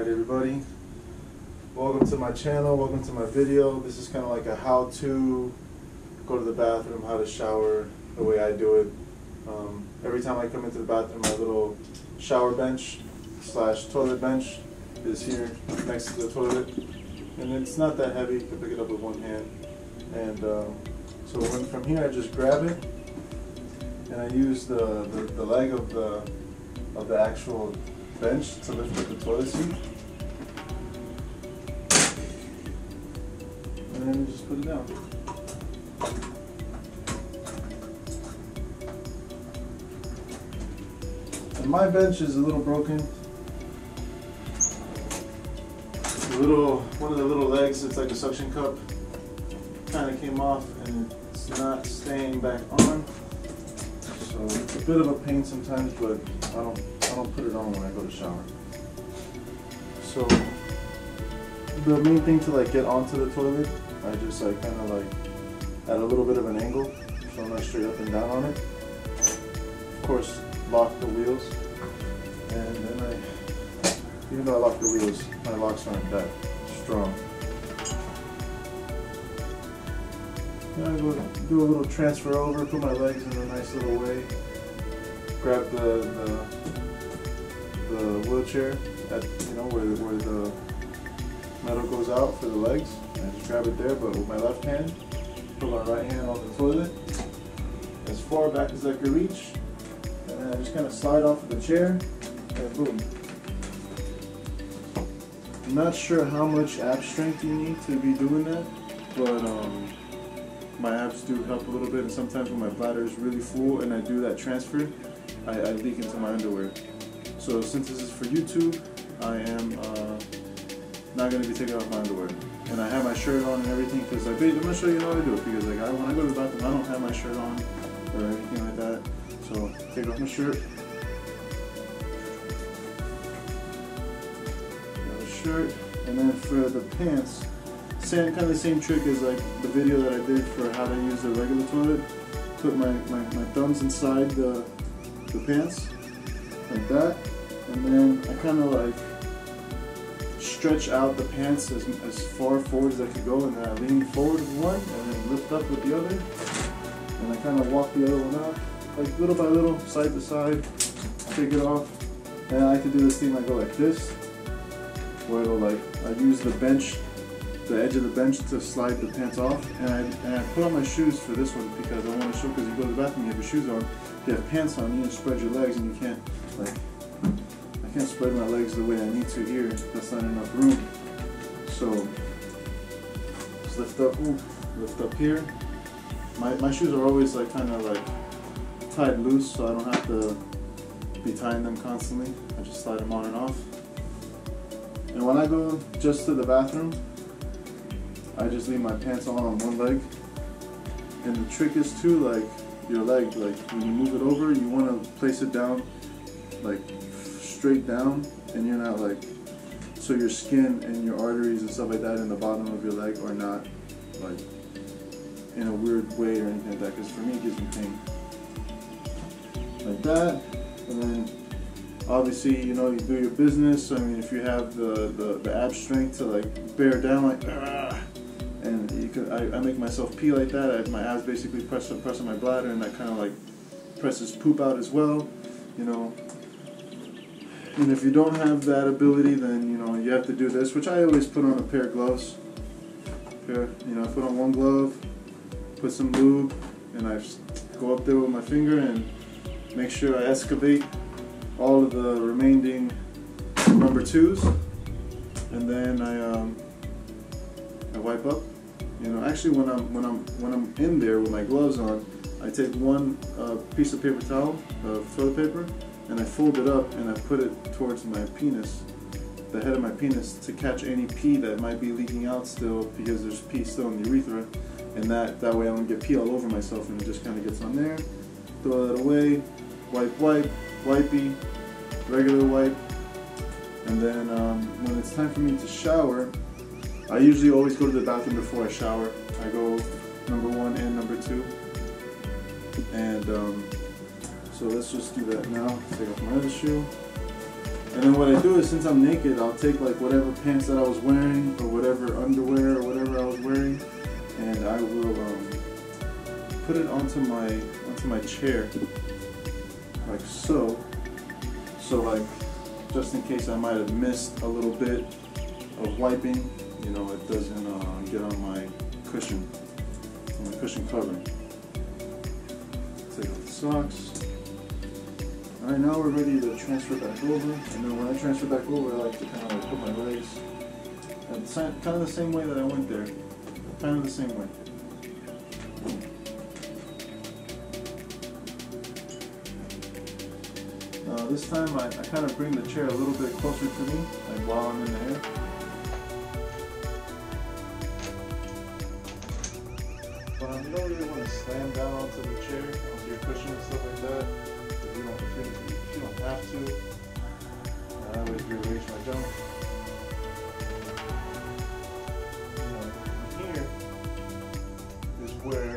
Alright everybody, welcome to my channel, welcome to my video. This is kind of like a how-to go to the bathroom, how to shower the way I do it. Every time I come into the bathroom, my little shower bench slash toilet bench is here next to the toilet, and it's not that heavy. You can pick it up with one hand. And so from here I just grab it and I use the leg of the actual bench to lift up the toilet seat, and then you just put it down. And my bench is a little broken. One of the little legs, it's like a suction cup, kind of came off and it's not staying back on. So it's a bit of a pain sometimes, but I don't put it on when I go to shower. So the main thing to like get onto the toilet, I just kind of like at a little bit of an angle, so I'm not straight up and down on it. Of course, lock the wheels, and then even though I lock the wheels, my locks aren't that strong. Then I go do a little transfer over, put my legs in a nice little way, grab the wheelchair at where the metal goes out for the legs. I just grab it there, but with my left hand, put my right hand on the toilet as far back as I can reach, and then I just kind of slide off of the chair, and boom. I'm not sure how much ab strength you need to be doing that, but my abs do help a little bit, and sometimes when my bladder is really full and I do that transfer, I leak into my underwear. So since this is for YouTube, I am not going to be taking off my underwear. And I have my shirt on and everything, because I'm going to show you how I do it, because when I go to the bathroom, I don't have my shirt on or anything like that. So take off my shirt. And then for the pants, kind of the same trick as like the video that I did for how to use the regular toilet. Put my thumbs inside the pants like that, and then I kind of like stretch out the pants as far forward as I could go, and then I lean forward with one and then lift up with the other, and I kind of walk the other one out, like little by little, side to side, take it off. And I like to do this thing, I go like this, where it'll I use the bench, the edge of the bench to slide the pants off, and I put on my shoes for this one because I want to show, because you go to the bathroom, you have your shoes on, you have pants on, you need to spread your legs, and you can't, I can't spread my legs the way I need to here, that's not enough room. So just lift up here. My shoes are always kind of tied loose, so I don't have to be tying them constantly. I just slide them on and off. And when I go just to the bathroom, I just leave my pants on one leg. And the trick is too, your leg, when you move it over, you want to place it down, straight down, and you're not so your skin and your arteries and stuff like that in the bottom of your leg are not in a weird way or anything like that, because for me it gives me pain. Like that, and then obviously, you do your business. I mean, if you have the ab strength to bear down and you could, I make myself pee like that. My abs basically press on my bladder, and that kind of presses poop out as well, And if you don't have that ability, then you have to do this, which I always put on a pair of gloves. I put on one glove, put some lube, and I just go up there with my finger and make sure I excavate all of the remaining number 2s, and then I wipe up. Actually, when I'm in there with my gloves on, I take one piece of paper towel, toilet paper, and I fold it up and I put it towards my penis, the head of my penis, to catch any pee that might be leaking out still, because there's pee still in the urethra, and that way I don't get pee all over myself, and it just kind of gets on there. Throw that away, wipey, regular wipe, and then when it's time for me to shower, I usually always go to the bathroom before I shower. I go number 1 and number 2, and so let's just do that now. Take off my other shoe. And then what I do is, since I'm naked, I'll take like whatever pants that I was wearing, or whatever underwear or whatever I was wearing, and I will put it onto my chair, like so. So like, just in case I might have missed a little bit of wiping, you know, it doesn't get on my cushion covering. Take off the socks. Alright, now we're ready to transfer back over, and then when I transfer back over, I like to kind of like put my legs kind of the same way that I went there, kind of the same way. This time I kind of bring the chair a little bit closer to me, like while I'm in the air. But you don't really want to slam down onto the chair, onto your cushion and stuff like that. If you don't have to. I always rearrange my junk. Here is where